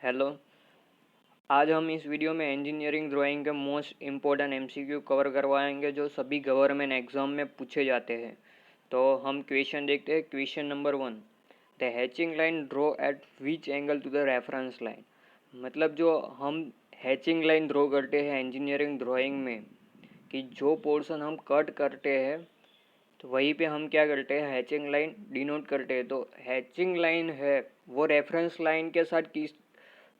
Hello. आज हम इस वीडियो में इंजीनियरिंग ड्राइंग के मोस्ट इम्पोर्टेंट एमसीक्यू कवर करवाएंगे जो सभी गवर्नमेंट एग्जाम में पूछे जाते हैं। तो हम क्वेश्चन देखते हैं। Question number 1, the hatching line draw at which angle to the reference line. मतलब जो हम हैचिंग लाइन ड्रॉ करते हैं इंजीनियरिंग ड्राइंग में, कि जो पोर्शन हम कट करते हैं तो वहीं पे हम क्या करते हैं, हैचिंग लाइन डिनोट करते हैं। तो हैचिंग लाइन है वो रेफरेंस लाइन के साथ किस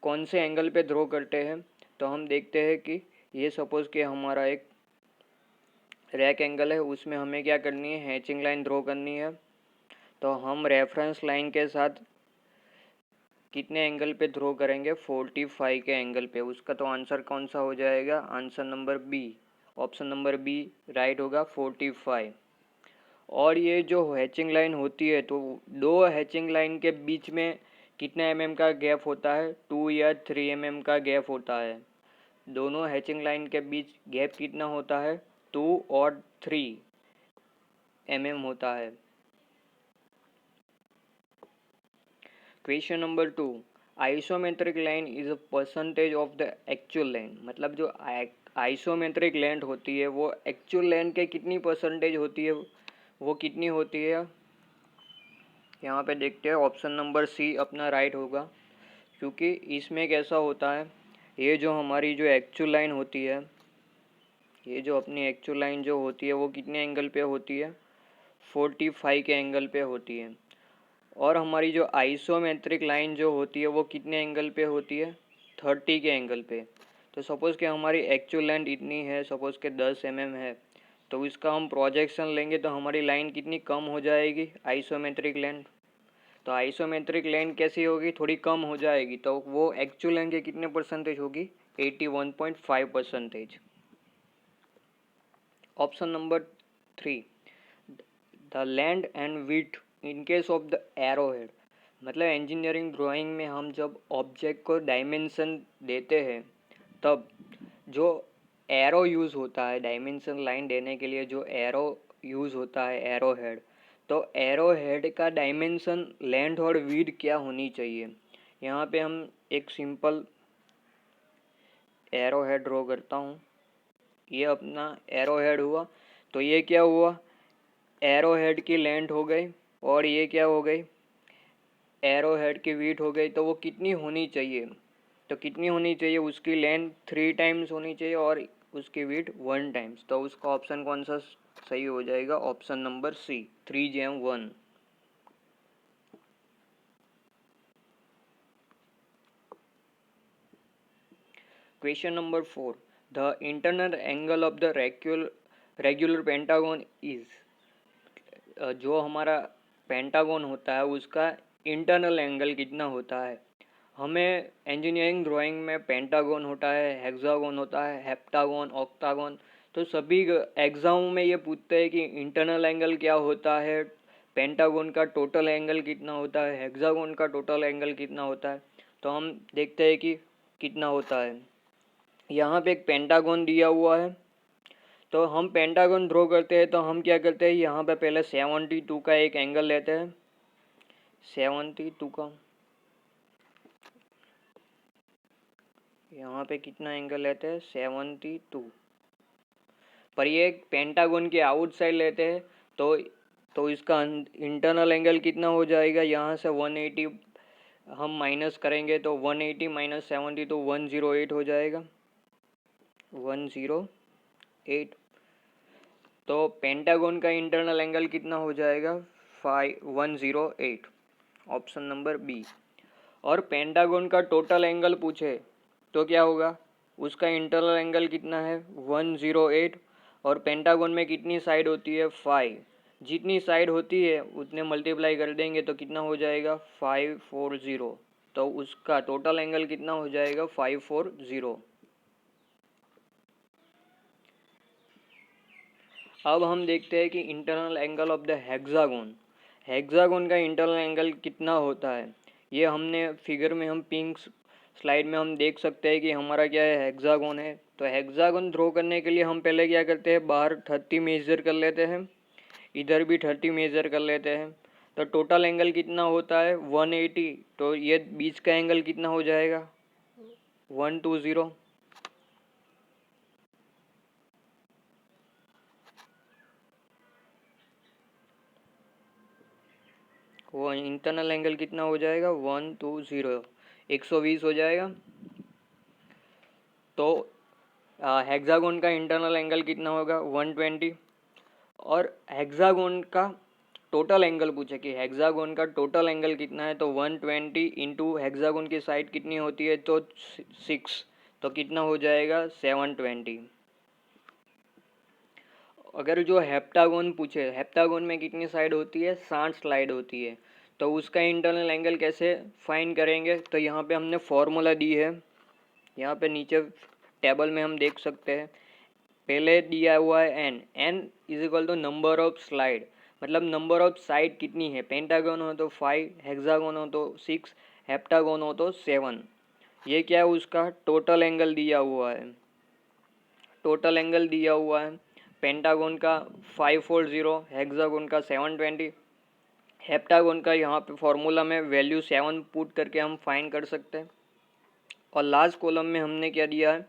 कौन से एंगल पे ड्रॉ करते हैं। तो हम देखते हैं कि ये सपोज कि हमारा एक रैक एंगल है, उसमें हमें क्या करनी है, हैचिंग लाइन ड्रॉ करनी है। तो हम रेफरेंस लाइन के साथ कितने एंगल पे ड्रॉ करेंगे, 45 के एंगल पे। उसका तो आंसर कौन सा हो जाएगा, answer number B, option number B right होगा, 45। और ये जो हैचिंग लाइन होती है तो दो हैचिंग लाइन के बीच में कितना एमएम का गैप होता है, 2 या 3 एमएम का गैप होता है। दोनों हैचिंग लाइन के बीच गैप कितना होता है, 2 और 3 एमएम होता है। Question number 2, isometric line is a percentage of the actual line. मतलब जो आइसोमेट्रिक लेंथ होती है वो एक्चुअल लेंथ के कितनी परसेंटेज होती है, वो कितनी होती है। यहाँ पे देखते हैं, ऑप्शन नंबर सी अपना राइट होगा, क्योंकि इसमें कैसा होता है, ये जो हमारी जो एक्चुअल लाइन होती है, ये जो अपनी एक्चुअल लाइन जो होती है वो कितने एंगल पे होती है, 45 के एंगल पे होती है। और हमारी जो आइसोमेट्रिक लाइन जो होती है वो कितने एंगल पे होती है, 30 के एंगल पे। तो सपोज़ कि हमारी एक्चुअल लेंथ इतनी है, सपोज़ के 10 एमएम है, तो इसका हम प्रोजेक्शन लेंगे तो हमारी लाइन कितनी कम हो जाएगी, आइसोमेट्रिक लेंथ। तो आइसोमेट्रिक लेंथ कैसी होगी, थोड़ी कम हो जाएगी। तो वो एक्चुअल लेंथ के कितने परसेंटेज होगी, 81.5%। Option number 3, the length and width in case of the arrow head. मतलब इंजीनियरिंग ड्राइंग में हम जब ऑब्जेक्ट को डायमेंशन देते हैं तब जो एरो यूज़ होता है, डायमेंशन लाइन देने के लिए जो एरो यूज़ होता है, एरो हेड, तो एरो हेड का डायमेंशन लेंथ और विड्थ क्या होनी चाहिए। यहाँ पे हम एक सिंपल एरो हेड ड्रॉ करता हूँ। ये अपना एरो हेड हुआ, तो ये क्या हुआ, एरो हेड की लेंथ हो गई, और ये क्या हो गई, एरो हेड की विड्थ हो गई। तो वो कितनी होनी चाहिए, तो कितनी होनी चाहिए, उसकी लेंथ 3 टाइम्स होनी चाहिए और उसकी विड्थ 1 टाइम्स। तो उसका ऑप्शन कौन सा सही हो जाएगा, option number C, 3/1। Question number 4, the internal angle of the regular pentagon is. जो हमारा पेंटागन होता है उसका इंटरनल एंगल कितना होता है। हमें इंजीनियरिंग ड्राइंग में पेंटागन होता है, हेक्सागन होता है, हेप्टागन, ऑक्टागन। तो सभी एग्जाम में ये पूछते हैं कि इंटरनल एंगल क्या होता है, पेंटागन का टोटल एंगल कितना होता है, हेक्सागन का टोटल एंगल कितना होता है। तो हम देखते हैं कि कितना होता है। यहाँ पे एक पेंटागन दिया हुआ है, तो हम पेंटागन ड्रॉ करते हैं तो हम क्या करते हैं, यहाँ पे पहले 72 का एक एंगल लेते हैं, 72 का, यहाँ पे कितना एंगल लेते हैं, 72। पर ये पेंटागन के आउटसाइड लेते हैं तो इसका इंटरनल एंगल कितना हो जाएगा, यहाँ से 180 हम माइनस करेंगे तो 180 माइनस 70 तो 108 हो जाएगा, 108। तो पेंटागन का इंटरनल एंगल कितना हो जाएगा, 108, ऑप्शन नंबर बी। और पेंटागन का टोटल एंगल पूछे तो क्या होगा, उसका इंटरनल एंगल कितना है, 108। और पेंटागन में कितनी साइड होती है, 5। जितनी साइड होती है उतने मल्टीप्लाई कर देंगे तो कितना हो जाएगा, 540। तो उसका टोटल एंगल कितना हो जाएगा, 540। अब हम देखते हैं कि internal angle of the hexagon, hexagon का इंटरनल एंगल कितना होता है। ये हमने फिगर में, हम पिंक स्लाइड में हम देख सकते हैं कि हमारा क्या है, हेक्सागोन है। तो हेक्सागोन ड्रॉ करने के लिए हम पहले क्या करते हैं, बाहर 30 मेजर कर लेते हैं, इधर भी 30 मेजर कर लेते हैं। तो टोटल एंगल कितना होता है 180, तो ये बीच का एंगल कितना हो जाएगा 120। वो इंटरनल एंगल कितना हो जाएगा 120, 120 हो जाएगा। तो हेक्सागोन का इंटरनल एंगल कितना होगा 120, और हेक्सागोन का टोटल एंगल पूछे कि हेक्सागोन का टोटल एंगल कितना है, तो 120 इंटू हेक्सागोन की साइड कितनी होती है तो 6, तो कितना हो जाएगा 720। अगर जो हेप्टागोन पूछे, हेप्टागोन में कितनी साइड होती है 60 स्लाइड होती है, तो उसका इंटरनल एंगल कैसे फाइंड करेंगे, तो यहाँ पे हमने फॉर्मूला दी है, यहाँ पे नीचे टेबल में हम देख सकते हैं। पहले दिया हुआ है N is equal to number of slide, मतलब नंबर ऑफ साइड कितनी है, पेंटागोन हो तो 5, हेक्सागोन हो तो 6, हेप्टागोन हो तो 7। ये क्या है उसका टोटल एंगल दिया हुआ है, टोटल एंगल दिया हुआ है। पेंटागोन का 540, हेक्सागोन का 720, हेप्टागोन का यहाँ पे फॉर्मूला में वैल्यू 7 पुट करके हम फाइंड कर सकते हैं। और लास्ट कॉलम में हमने क्या दिया है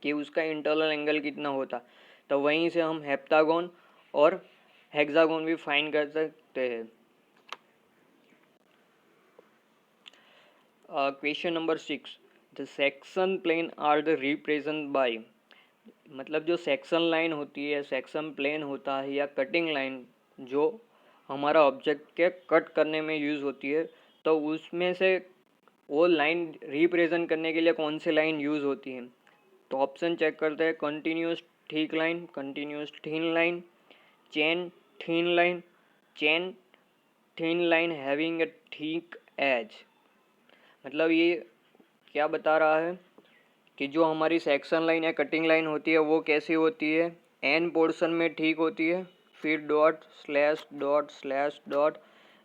कि उसका इंटरनल एंगल कितना होता, तो वहीं से हम हेप्टागोन और हेक्सागोन भी फाइंड कर सकते हैं। Question number 6, the section plane are the represent by, मतलब जो सेक्शन लाइन होती है, सेक्शन प्लेन होता है या कटिंग लाइन जो हमारा ऑब्जेक्ट के कट करने में यूज़ होती है, तो उसमें से वो लाइन रिप्रेजेंट करने के लिए कौन सी लाइन यूज़ होती है। तो ऑप्शन चेक करते हैं, continuous thick line, continuous thin line, chain thin line, chain thin line having a thick edge. मतलब ये क्या बता रहा है कि जो हमारी सेक्शन लाइन या कटिंग लाइन होती है वो कैसी होती है, एन पोर्शन में ठीक होती है, फिर dot slash dot slash dot,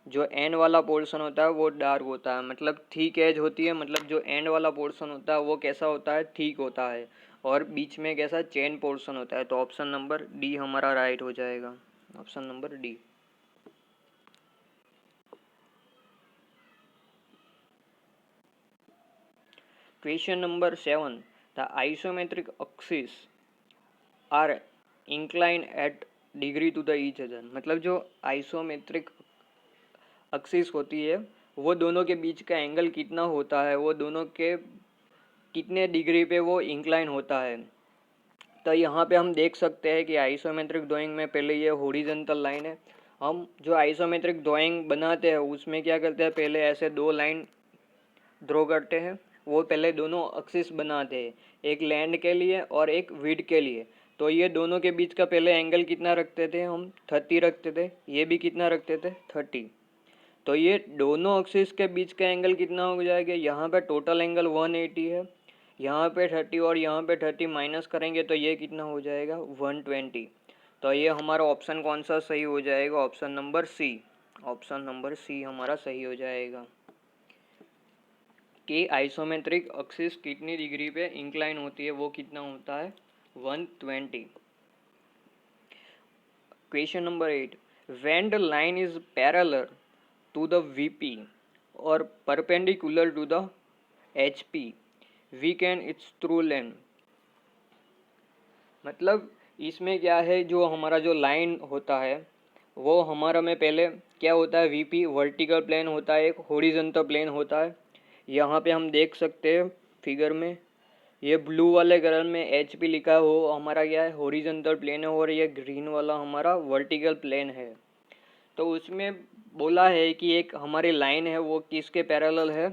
जो एंड वाला पोर्शन होता है वो डार्क होता है, मतलब थिक एज होती है, मतलब जो एंड वाला पोर्शन होता है वो कैसा होता है ठीक होता है, और बीच में कैसा चेन पोर्शन होता है। तो ऑप्शन नंबर डी हमारा राइट हो जाएगा, option number D. Question number 7, the isometric axis are incline at degree to the each other, मतलब जो आइसोमेट्रिक एक्सिस होती है वो दोनों के बीच का एंगल कितना होता है, वो दोनों के कितने डिग्री पे वो इंक्लाइन होता है। तो यहाँ पे हम देख सकते हैं कि आइसोमेट्रिक ड्राइंग में पहले ये हॉरिजॉन्टल लाइन है। हम जो आइसोमेट्रिक ड्राइंग बनाते हैं उसमें क्या करते हैं, पहले ऐसे दो लाइन ड्रॉ करते हैं, वो पहले दोनों एक्सिस बनाते हैं, एक लैंड के लिए और एक विड के लिए। तो ये दोनों के बीच का पहले एंगल कितना रखते थे हम 30 रखते थे, ये भी कितना रखते थे 30। तो ये दोनों एक्सिस के बीच का एंगल कितना हो जाएगा, यहाँ पे टोटल एंगल 180 है, यहाँ पे 30 और यहाँ पे 30 माइनस करेंगे तो ये कितना हो जाएगा 120। तो ये हमारा ऑप्शन कौन सा सही हो जाएगा, option number C, option number C हमारा सही हो जाएगा कि आइसोमेट्रिक एक्सिस कितनी डिग्री पे इंक्लाइन होती है, वो कितना होता है 120। Question number 8, when the line is parallel to the VP or perpendicular to the HP, we can its through length। मतलब इसमें क्या है, जो हमारा जो लाइन होता है वो हमारा में पहले क्या होता है, VP वर्टिकल प्लेन होता है, एक हॉरिजॉन्टल प्लेन होता है। यहाँ पे हम देख सकते हैं फिगर में, ये ब्लू वाले कलर में HP लिखा हो हमारा क्या है हॉरिजॉन्टल प्लेन है, और ये ग्रीन वाला हमारा वर्टिकल प्लेन है। तो उसमें बोला है कि एक हमारी लाइन है वो किसके पैरेलल है,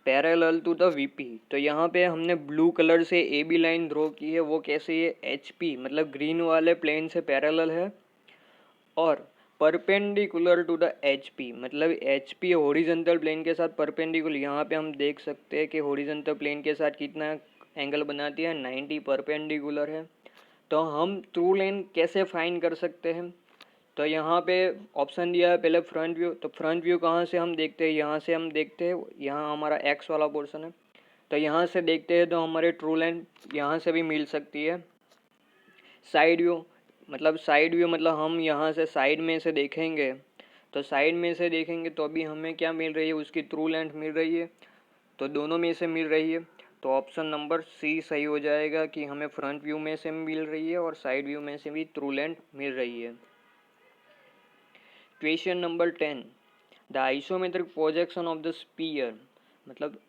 पैरेलल टू द वीपी। तो यहाँ पे हमने ब्लू कलर से ए बी लाइन ड्रॉ की है, वो कैसे है एचपी मतलब ग्रीन वाले प्लेन से पैरेलल है, और परपेंडिकुलर टू द एचपी मतलब एचपी हॉरिजॉन्टल प्लेन के साथ परपेंडिकुलर। यहाँ पे हम देख सकते हैं कि हॉरिजॉन्टल प्लेन के साथ कितना एंगल बनाती है 90 परपेंडिकुलर है। तो हम ट्रू लाइन कैसे फाइंड कर सकते हैं, तो यहाँ पे ऑप्शन दिया है पहले फ्रंट व्यू। तो फ्रंट व्यू कहाँ से हम देखते हैं, यहाँ से हम देखते हैं, यहाँ हमारा एक्स वाला पोर्शन है, तो यहाँ से देखते हैं तो हमारे ट्रू लाइन यहाँ से भी मिल सकती है। साइड व्यू मतलब हम यहाँ से साइड में से देखेंगे तो साइड में से देखेंगे तो अभी हमें क्या मिल रही है, उसकी ट्रू लेंथ मिल रही है, तो दोनों में से मिल रही है। तो ऑप्शन नंबर सी सही हो जाएगा कि हमें फ्रंट व्यू में से मिल रही है और साइड व्यू में से भी ट्रू लेंथ मिल रही है। Question number 10, the isometric projection of the sphere, मतलब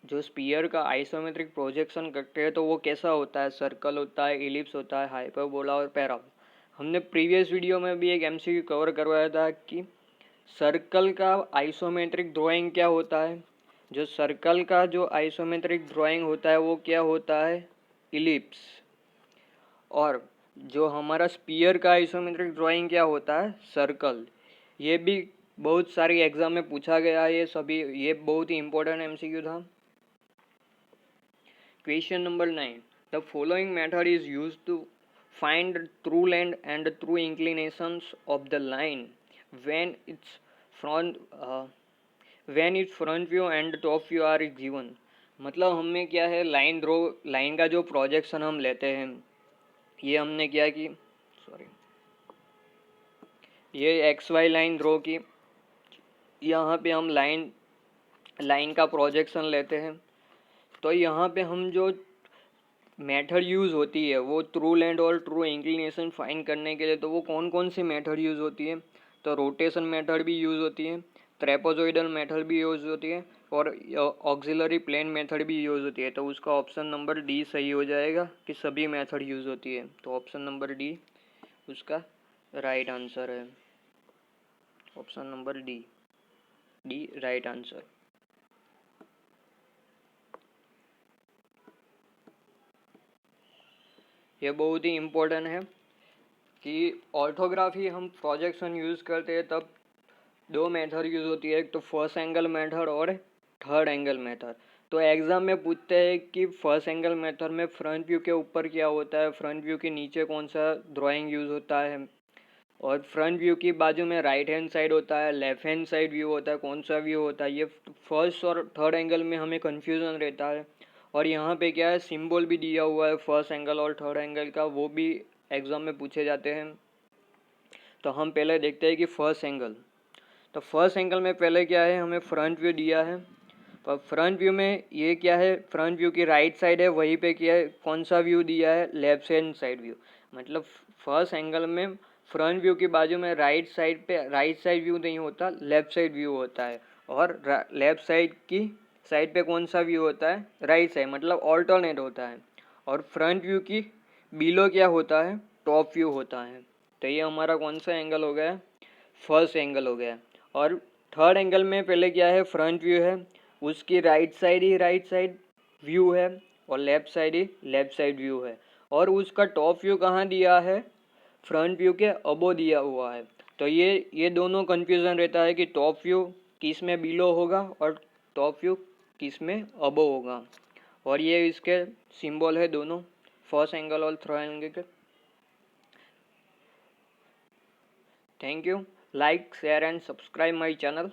जो स्पीयर का आइसोमेट्रिक प्रोजेक्शन करते हैं तो वो कैसा होता है, सर्कल होता है, इलिप्स होता है, हाइपरबोला और पैराबोला। हमने प्रीवियस वीडियो में भी एक एमसीक्यू कवर करवाया था कि सर्कल का आइसोमेट्रिक ड्राइंग क्या होता है। जो सर्कल का जो आइसोमेट्रिक ड्राइंग होता है वो क्या होता है, इलिप्स। और जो हमारा स्पीयर का आइसोमेट्रिक ड्राइंग क्या होता है, सर्कल। ये भी बहुत सारी एग्जाम में पूछा गया है, ये बहुत ही इंपॉर्टेंट एमसीक्यू था। Question number 9, the following method is used to find true length and true inclinations of the line when its front view and top view are given. मतलब हमें क्या है, लाइन का जो प्रोजेक्शन हम लेते हैं, ये हमने क्या की, ये एक्स वाई लाइन ड्रॉ की, यहाँ पे हम लाइन का प्रोजेक्शन लेते हैं। तो यहाँ पे हम जो मेथड यूज़ होती है वो ट्रू लेंथ और ट्रू इंक्लिनेशन फाइंड करने के लिए, तो वो कौन कौन सी मेथड यूज़ होती है, तो रोटेशन मेथड भी यूज़ होती है, ट्रेपेजॉइडल मेथड भी यूज़ होती है और ऑक्सिलरी प्लेन मेथड भी यूज़ होती है। तो उसका ऑप्शन नंबर डी सही हो जाएगा कि सभी मेथड यूज़ होती है। तो ऑप्शन नंबर डी उसका राइट आंसर है। Option number D right answer. ये बहुत ही इम्पोर्टेंट है कि ऑर्थोग्राफी हम प्रोजेक्शन यूज़ करते हैं तब दो मेथड यूज़ होती है, एक तो फर्स्ट एंगल मेथड और थर्ड एंगल मेथड। तो एग्ज़ाम में पूछते हैं कि फर्स्ट एंगल मेथड में फ्रंट व्यू के ऊपर क्या होता है, फ्रंट व्यू के नीचे कौन सा ड्राइंग यूज़ होता है, और फ्रंट व्यू की बाजू में राइट हैंड साइड होता है, लेफ्ट हैंड साइड व्यू होता है, कौन सा व्यू होता है। ये फर्स्ट और थर्ड एंगल में हमें कन्फ्यूज़न रहता है। और यहाँ पे क्या है, सिंबल भी दिया हुआ है फर्स्ट एंगल और थर्ड एंगल का, वो भी एग्ज़ाम में पूछे जाते हैं। तो हम पहले देखते हैं कि फर्स्ट एंगल। तो फर्स्ट एंगल में पहले क्या है, हमें फ्रंट व्यू दिया है। पर फ्रंट व्यू में ये क्या है, फ्रंट व्यू की राइट साइड है, वहीं पे क्या है, कौन सा व्यू दिया है, लेफ्ट हैंड साइड व्यू। मतलब फर्स्ट एंगल में फ्रंट व्यू की बाजू में राइट साइड व्यू नहीं होता, लेफ्ट साइड व्यू होता है। और लेफ्ट साइड की साइड पे कौन सा व्यू होता है, राइट साइड, मतलब ऑल्टरनेट होता है। और फ्रंट व्यू की बिलो क्या होता है, टॉप व्यू होता है। तो ये हमारा कौन सा एंगल हो गया, फर्स्ट एंगल हो गया। और थर्ड एंगल में पहले क्या है, फ्रंट व्यू है, उसकी राइट साइड व्यू है और लेफ्ट साइड व्यू है। और उसका टॉप व्यू कहाँ दिया है, फ्रंट व्यू के अबो दिया हुआ है। तो ये दोनों कन्फ्यूज़न रहता है कि टॉप व्यू किस में बिलो होगा और टॉप व्यू किस में अबो होगा। और ये इसके सिंबल है दोनों, फर्स्ट एंगल और थर्ड एंगल के। Thank you, like, share and subscribe my channel.